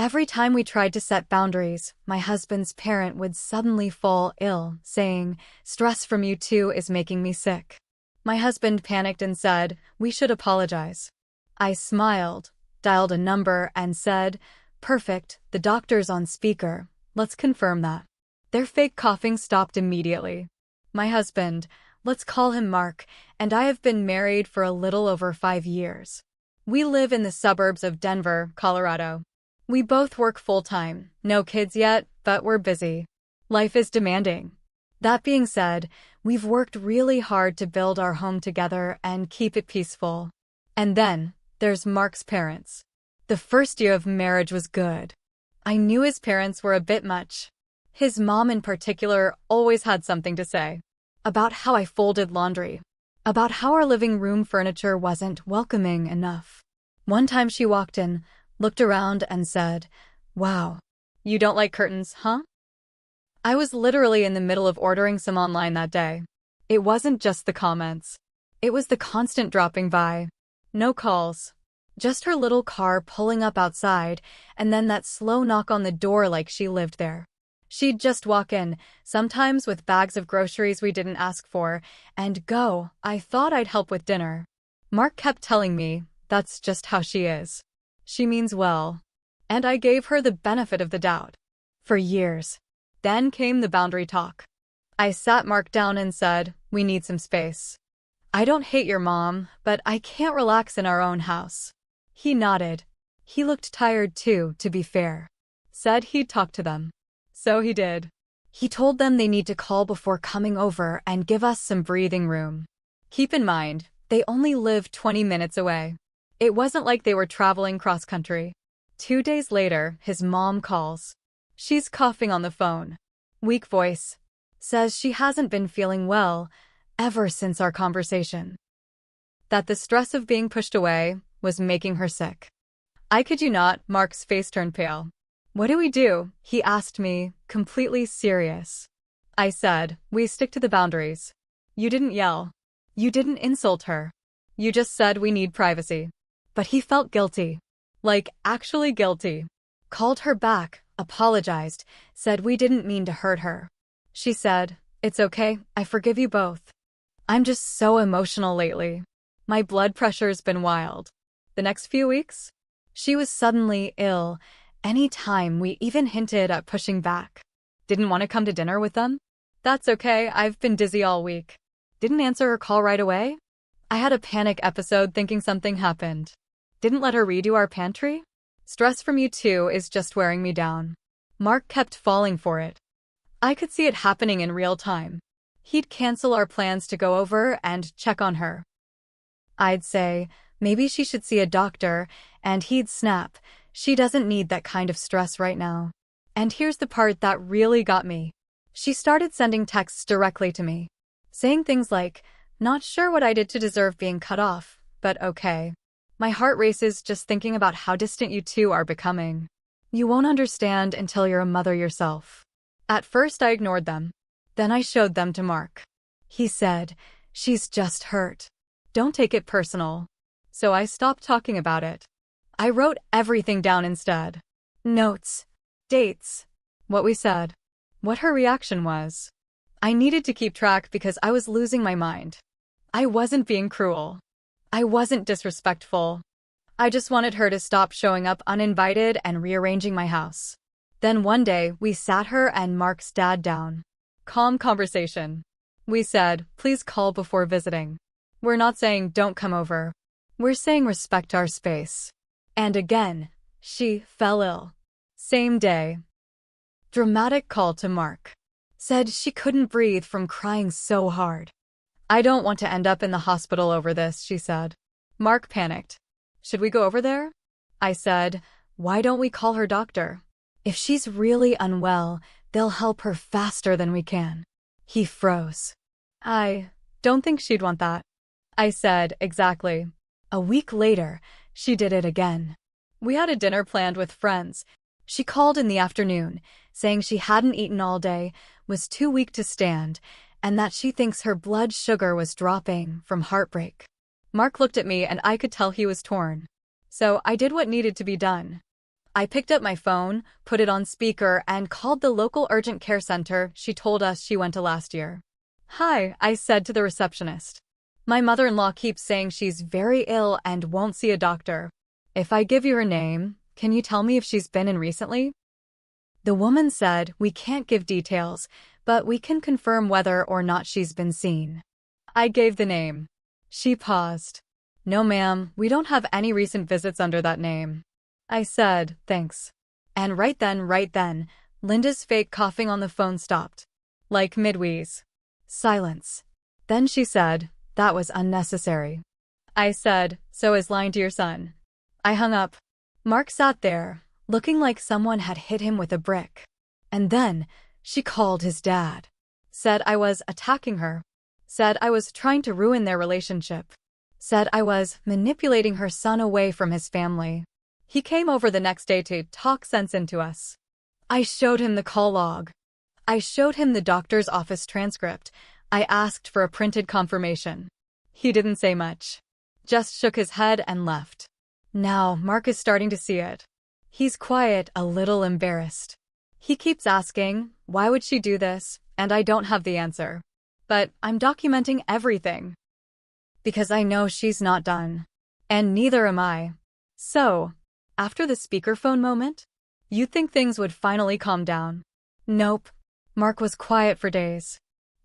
Every time we tried to set boundaries, my husband's parent would suddenly fall ill, saying, "Stress from you two is making me sick." My husband panicked and said, "We should apologize." I smiled, dialed a number, and said, "Perfect, the doctor's on speaker. Let's confirm that." Their fake coughing stopped immediately. My husband, let's call him Mark, and I have been married for a little over 5 years. We live in the suburbs of Denver, Colorado. We both work full-time, no kids yet, but we're busy. Life is demanding. That being said, we've worked really hard to build our home together and keep it peaceful. And then, there's Mark's parents. The first year of marriage was good. I knew his parents were a bit much. His mom in particular always had something to say. About how I folded laundry. About how our living room furniture wasn't welcoming enough. One time she walked in, looked around and said, "Wow, you don't like curtains, huh?" I was literally in the middle of ordering some online that day. It wasn't just the comments. It was the constant dropping by. No calls. Just her little car pulling up outside, and then that slow knock on the door like she lived there. She'd just walk in, sometimes with bags of groceries we didn't ask for, and go, "I thought I'd help with dinner." Mark kept telling me, "That's just how she is. She means well." And I gave her the benefit of the doubt. For years. Then came the boundary talk. I sat Mark down and said, "We need some space. I don't hate your mom, but I can't relax in our own house." He nodded. He looked tired too, to be fair. Said he'd talk to them. So he did. He told them they need to call before coming over and give us some breathing room. Keep in mind, they only live 20 minutes away. It wasn't like they were traveling cross-country. 2 days later, his mom calls. She's coughing on the phone. Weak voice. Says she hasn't been feeling well ever since our conversation. That the stress of being pushed away was making her sick. I kid you not, Mark's face turned pale. "What do we do?" he asked me, completely serious. I said, "We stick to the boundaries. You didn't yell. You didn't insult her. You just said we need privacy." But he felt guilty. Like, actually guilty. Called her back, apologized, said we didn't mean to hurt her. She said, "It's okay, I forgive you both." I'm just so emotional lately. My blood pressure's been wild. The next few weeks? She was suddenly ill. Anytime we even hinted at pushing back. Didn't want to come to dinner with them? That's okay, I've been dizzy all week. Didn't answer her call right away? I had a panic episode thinking something happened. Didn't let her redo our pantry? Stress from you two is just wearing me down. Mark kept falling for it. I could see it happening in real time. He'd cancel our plans to go over and check on her. I'd say, maybe she should see a doctor, and he'd snap, "She doesn't need that kind of stress right now." And here's the part that really got me. She started sending texts directly to me, saying things like, "Not sure what I did to deserve being cut off, but okay." My heart races just thinking about how distant you two are becoming. You won't understand until you're a mother yourself. At first I ignored them. Then I showed them to Mark. He said, "She's just hurt. Don't take it personal." So I stopped talking about it. I wrote everything down instead. Notes. Dates. What we said. What her reaction was. I needed to keep track because I was losing my mind. I wasn't being cruel. I wasn't disrespectful. I just wanted her to stop showing up uninvited and rearranging my house. Then one day, we sat her and Mark's dad down. Calm conversation. We said, "Please call before visiting. We're not saying don't come over. We're saying respect our space." And again, she fell ill. Same day. Dramatic call to Mark. Said she couldn't breathe from crying so hard. "I don't want to end up in the hospital over this," she said. Mark panicked. "Should we go over there?" I said, "Why don't we call her doctor? If she's really unwell, they'll help her faster than we can." He froze. "I don't think she'd want that." I said, "Exactly." A week later, she did it again. We had a dinner planned with friends. She called in the afternoon, saying she hadn't eaten all day, was too weak to stand, and that she thinks her blood sugar was dropping from heartbreak. Mark looked at me and I could tell he was torn. So I did what needed to be done. I picked up my phone, put it on speaker, and called the local urgent care center she told us she went to last year. "Hi," I said to the receptionist. "My mother-in-law keeps saying she's very ill and won't see a doctor. If I give you her name, can you tell me if she's been in recently?" The woman said, "We can't give details, but we can confirm whether or not she's been seen." I gave the name. She paused. "No, ma'am, we don't have any recent visits under that name." I said, "Thanks." And right then, Linda's fake coughing on the phone stopped. Like mid-wheeze. Silence. Then she said, "That was unnecessary." I said, "So is lying to your son." I hung up. Mark sat there, looking like someone had hit him with a brick. And then, she called his dad. Said I was attacking her. Said I was trying to ruin their relationship. Said I was manipulating her son away from his family. He came over the next day to talk sense into us. I showed him the call log. I showed him the doctor's office transcript. I asked for a printed confirmation. He didn't say much. Just shook his head and left. Now, Mark is starting to see it. He's quiet, a little embarrassed. He keeps asking, why would she do this? And I don't have the answer. But I'm documenting everything. Because I know she's not done. And neither am I. So, after the speakerphone moment, you'd think things would finally calm down. Nope. Mark was quiet for days.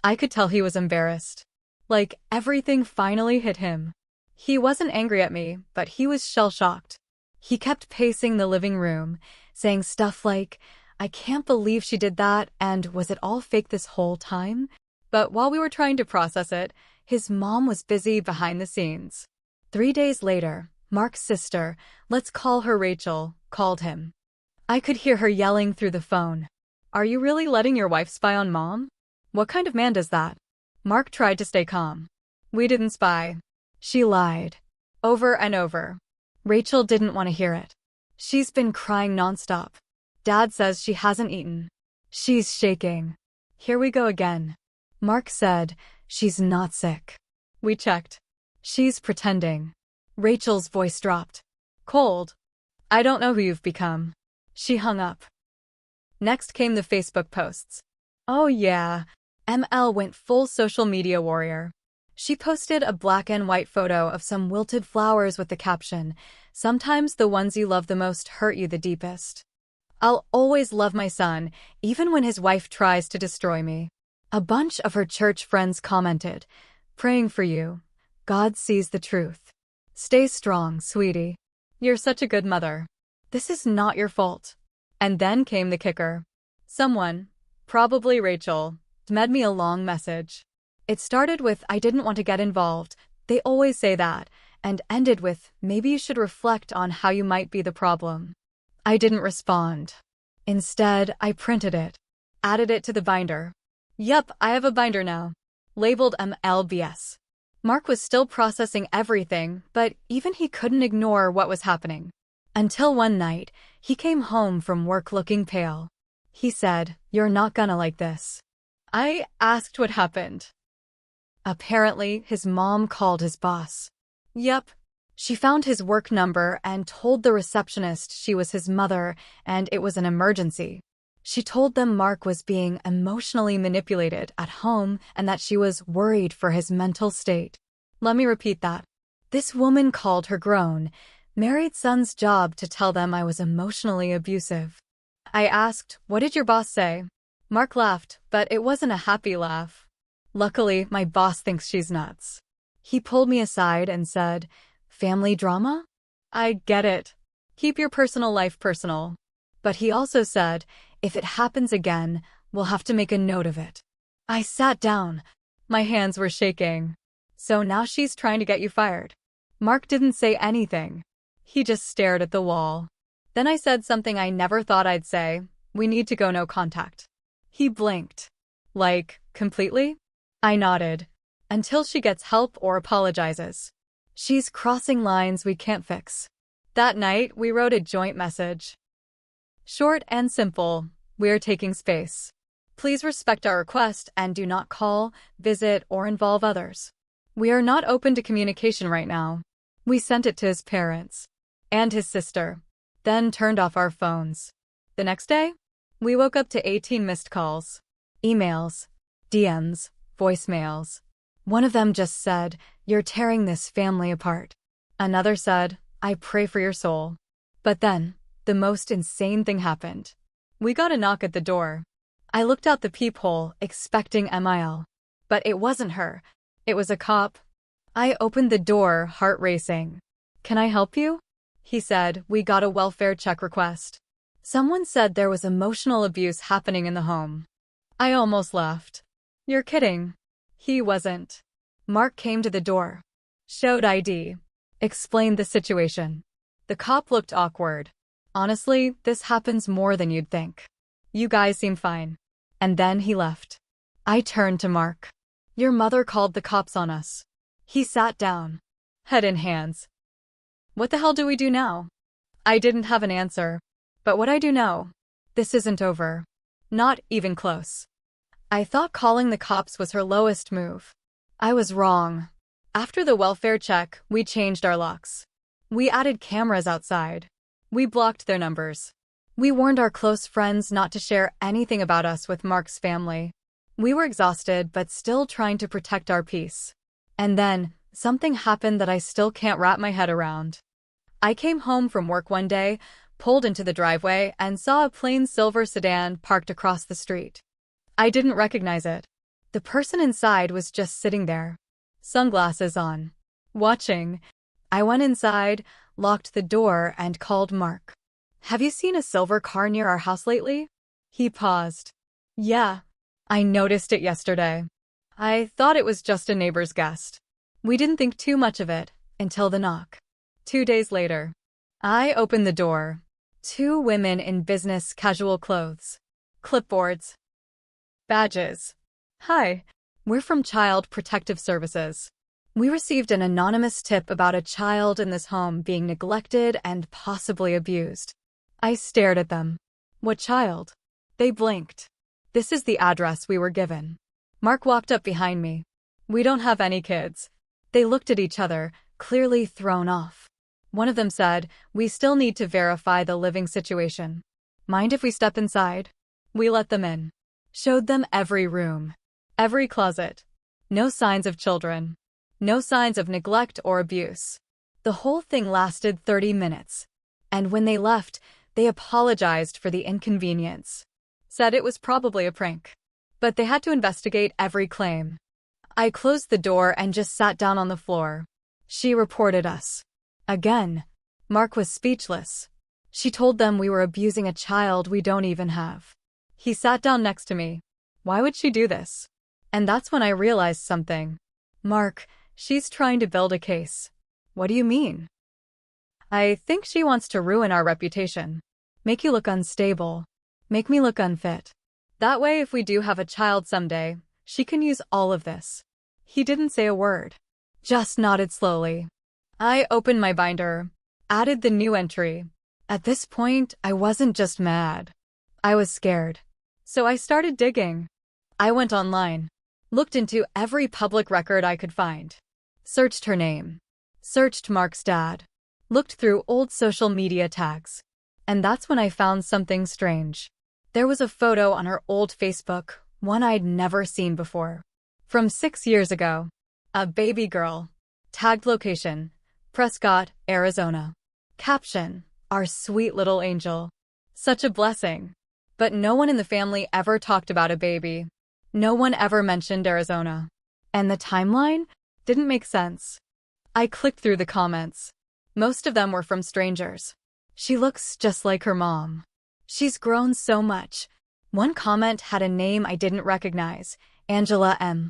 I could tell he was embarrassed. Like everything finally hit him. He wasn't angry at me, but he was shell-shocked. He kept pacing the living room, saying stuff like, "I can't believe she did that, and was it all fake this whole time?" But while we were trying to process it, his mom was busy behind the scenes. 3 days later, Mark's sister, let's call her Rachel, called him. I could hear her yelling through the phone. "Are you really letting your wife spy on Mom? What kind of man does that?" Mark tried to stay calm. "We didn't spy. She lied." Over and over. Rachel didn't want to hear it. "She's been crying nonstop. Dad says she hasn't eaten. She's shaking." Here we go again. Mark said, "She's not sick." We checked. "She's pretending." Rachel's voice dropped. "Cold. I don't know who you've become." She hung up. Next came the Facebook posts. Oh yeah, ML went full social media warrior. She posted a black and white photo of some wilted flowers with the caption, "Sometimes the ones you love the most hurt you the deepest." I'll always love my son, even when his wife tries to destroy me. A bunch of her church friends commented, "Praying for you. God sees the truth. Stay strong, sweetie. You're such a good mother. This is not your fault." And then came the kicker. Someone, probably Rachel, made me a long message. It started with, "I didn't want to get involved. They always say that," and ended with, "Maybe you should reflect on how you might be the problem." I didn't respond. Instead, I printed it. Added it to the binder. Yup, I have a binder now. Labeled MLBS. Mark was still processing everything, but even he couldn't ignore what was happening. Until one night, he came home from work looking pale. He said, "You're not gonna like this." I asked what happened. Apparently, his mom called his boss. Yup. She found his work number and told the receptionist she was his mother and it was an emergency. She told them Mark was being emotionally manipulated at home and that she was worried for his mental state. Let me repeat that. This woman called her grown, married son's job to tell them I was emotionally abusive. I asked, "What did your boss say?" Mark laughed, but it wasn't a happy laugh. Luckily, my boss thinks she's nuts. He pulled me aside and said, "Family drama? I get it. Keep your personal life personal." But he also said, "If it happens again, we'll have to make a note of it." I sat down. My hands were shaking. "So now she's trying to get you fired." Mark didn't say anything. He just stared at the wall. Then I said something I never thought I'd say. "We need to go no contact." He blinked. Like, completely? I nodded. "Until she gets help or apologizes. She's crossing lines we can't fix." That night, we wrote a joint message. Short and simple, "We're taking space. Please respect our request and do not call, visit, or involve others. We are not open to communication right now." We sent it to his parents. And his sister. then turned off our phones. The next day, we woke up to 18 missed calls, emails, DMs, voicemails. One of them just said, "You're tearing this family apart." Another said, "I pray for your soul." But then, the most insane thing happened. We got a knock at the door. I looked out the peephole, expecting Mil. But it wasn't her. It was a cop. I opened the door, heart racing. "Can I help you?" He said, "We got a welfare check request. Someone said there was emotional abuse happening in the home." I almost laughed. "You're kidding." He wasn't. Mark came to the door, showed ID, explained the situation. The cop looked awkward. "Honestly, this happens more than you'd think. You guys seem fine." And then he left. I turned to Mark. "Your mother called the cops on us." He sat down, head in hands. "What the hell do we do now?" I didn't have an answer. But what I do know, this isn't over. Not even close. I thought calling the cops was her lowest move. I was wrong. After the welfare check, we changed our locks. We added cameras outside. We blocked their numbers. We warned our close friends not to share anything about us with Mark's family. We were exhausted but still trying to protect our peace. And then, something happened that I still can't wrap my head around. I came home from work one day, pulled into the driveway, and saw a plain silver sedan parked across the street. I didn't recognize it. The person inside was just sitting there, sunglasses on, watching. I went inside, locked the door, and called Mark. "Have you seen a silver car near our house lately?" He paused. "Yeah. I noticed it yesterday. I thought it was just a neighbor's guest." We didn't think too much of it until the knock. 2 days later, I opened the door. 2 women in business casual clothes, clipboards, badges. "Hi, we're from Child Protective Services. We received an anonymous tip about a child in this home being neglected and possibly abused." I stared at them. "What child?" They blinked. "This is the address we were given." Mark walked up behind me. "We don't have any kids." They looked at each other, clearly thrown off. One of them said, "We still need to verify the living situation. Mind if we step inside?" We let them in. Showed them every room, every closet. No signs of children. No signs of neglect or abuse. The whole thing lasted 30 minutes. And when they left, they apologized for the inconvenience. Said it was probably a prank. But they had to investigate every claim. I closed the door and just sat down on the floor. She reported us. Again, Mark was speechless. She told them we were abusing a child we don't even have. He sat down next to me. Why would she do this? And that's when I realized something. "Mark, she's trying to build a case." "What do you mean?" "I think she wants to ruin our reputation. Make you look unstable. Make me look unfit. That way, if we do have a child someday, she can use all of this." He didn't say a word. Just nodded slowly. I opened my binder, added the new entry. At this point, I wasn't just mad. I was scared. So I started digging. I went online, looked into every public record I could find, searched her name, searched Mark's dad, looked through old social media tags. And that's when I found something strange. There was a photo on her old Facebook, one I'd never seen before. From 6 years ago. A baby girl. Tagged location, Prescott, Arizona. Caption, "Our sweet little angel." Such a blessing. But no one in the family ever talked about a baby. No one ever mentioned Arizona. And the timeline didn't make sense. I clicked through the comments. Most of them were from strangers. "She looks just like her mom. She's grown so much." One comment had a name I didn't recognize, Angela M.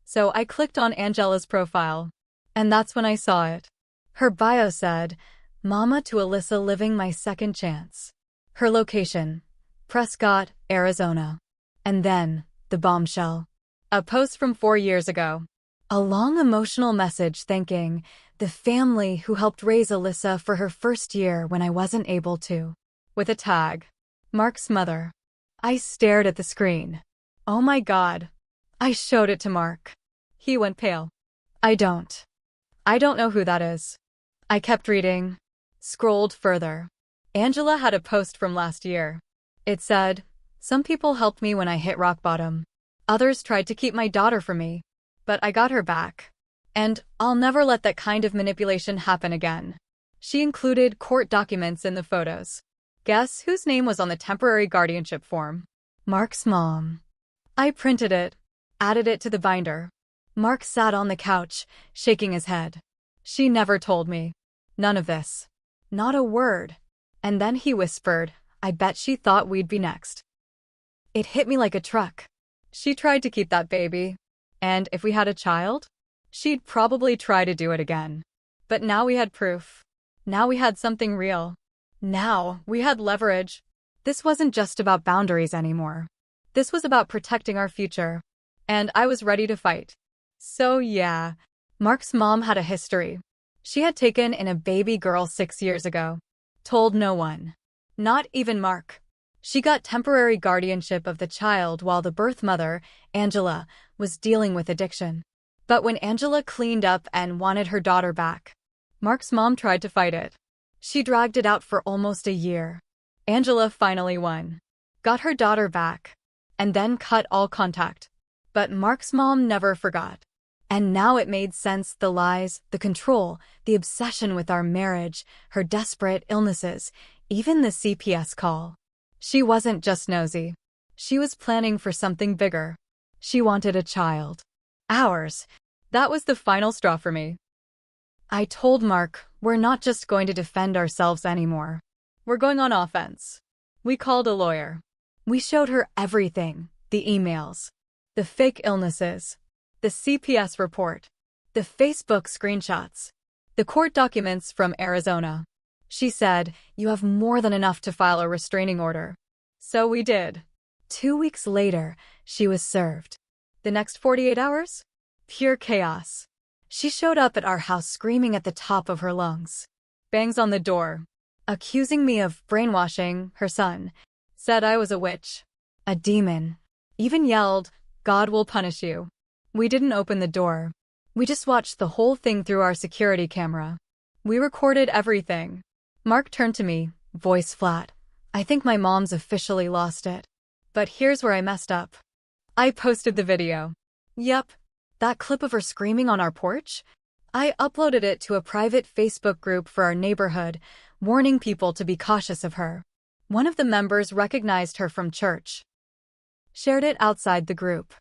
So I clicked on Angela's profile. And that's when I saw it. Her bio said, "Mama to Alyssa living my second chance." Her location, Prescott, Arizona. And then, the bombshell. A post from 4 years ago. A long emotional message thanking the family who helped raise Alyssa for her first year when I wasn't able to. With a tag, Mark's mother. I stared at the screen. Oh my God. I showed it to Mark. He went pale. I don't know who that is." I kept reading. Scrolled further. Angela had a post from last year. It said, "Some people helped me when I hit rock bottom. Others tried to keep my daughter from me. But I got her back. And I'll never let that kind of manipulation happen again." She included court documents in the photos. Guess whose name was on the temporary guardianship form? Mark's mom. I printed it, added it to the binder. Mark sat on the couch, shaking his head. She never told me. None of this. Not a word. And then he whispered, "I bet she thought we'd be next." It hit me like a truck. She tried to keep that baby. And if we had a child, she'd probably try to do it again. But now we had proof. Now we had something real. Now we had leverage. This wasn't just about boundaries anymore. This was about protecting our future. And I was ready to fight. So yeah, Mark's mom had a history. She had taken in a baby girl 6 years ago. Told no one. Not even Mark. She got temporary guardianship of the child while the birth mother, Angela, was dealing with addiction. But when Angela cleaned up and wanted her daughter back, Mark's mom tried to fight it. She dragged it out for almost a year. Angela finally won. Got her daughter back. And then cut all contact. But Mark's mom never forgot. And now it made sense, the lies, the control, the obsession with our marriage, her desperate illnesses, even the CPS call. She wasn't just nosy. She was planning for something bigger. She wanted a child. Ours. That was the final straw for me. I told Mark, we're not just going to defend ourselves anymore. We're going on offense. We called a lawyer. We showed her everything, the emails, the fake illnesses, the CPS report, the Facebook screenshots, the court documents from Arizona. She said, "You have more than enough to file a restraining order." So we did. 2 weeks later, she was served. The next 48 hours? Pure chaos. She showed up at our house screaming at the top of her lungs. Bangs on the door. Accusing me of brainwashing her son. Said I was a witch. A demon. Even yelled, "God will punish you." We didn't open the door. We just watched the whole thing through our security camera. We recorded everything. Mark turned to me, voice flat. "I think my mom's officially lost it. But here's where I messed up." I posted the video. Yep. That clip of her screaming on our porch? I uploaded it to a private Facebook group for our neighborhood, warning people to be cautious of her. One of the members recognized her from church. Shared it outside the group.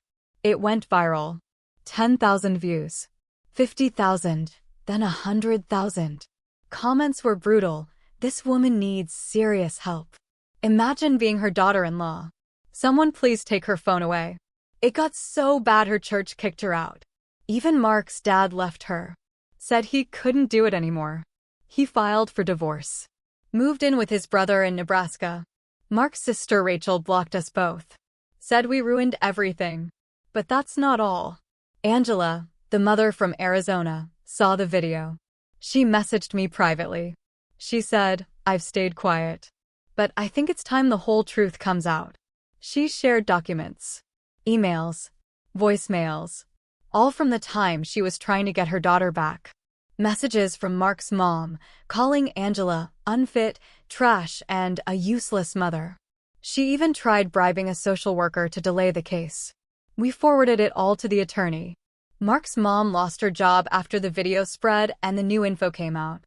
It went viral. 10,000 views. 50,000. Then 100,000. Comments were brutal. "This woman needs serious help. Imagine being her daughter-in-law. Someone please take her phone away." It got so bad her church kicked her out. Even Mark's dad left her. Said he couldn't do it anymore. He filed for divorce. Moved in with his brother in Nebraska. Mark's sister Rachel blocked us both. Said we ruined everything. But that's not all. Angela, the mother from Arizona, saw the video. She messaged me privately. She said, "I've stayed quiet. But I think it's time the whole truth comes out." She shared documents. Emails, voicemails, all from the time she was trying to get her daughter back. Messages from Mark's mom, calling Angela unfit, trash, and a useless mother. She even tried bribing a social worker to delay the case. We forwarded it all to the attorney. Mark's mom lost her job after the video spread and the new info came out.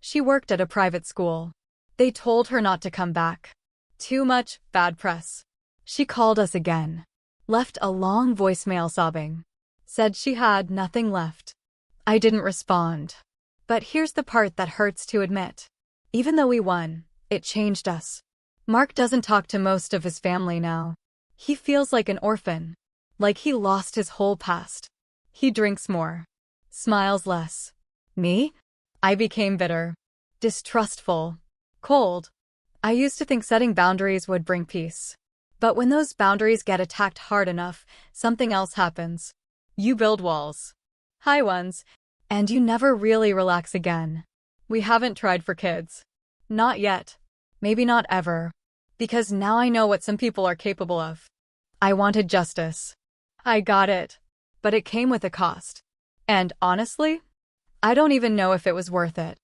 She worked at a private school. They told her not to come back. Too much bad press. She called us again. Left a long voicemail sobbing. Said she had nothing left. I didn't respond. But here's the part that hurts to admit. Even though we won, it changed us. Mark doesn't talk to most of his family now. He feels like an orphan. Like he lost his whole past. He drinks more. Smiles less. Me? I became bitter. Distrustful. Cold. I used to think setting boundaries would bring peace. But when those boundaries get attacked hard enough, something else happens. You build walls. High ones. And you never really relax again. We haven't tried for kids. Not yet. Maybe not ever. Because now I know what some people are capable of. I wanted justice. I got it. But it came with a cost. And honestly, I don't even know if it was worth it.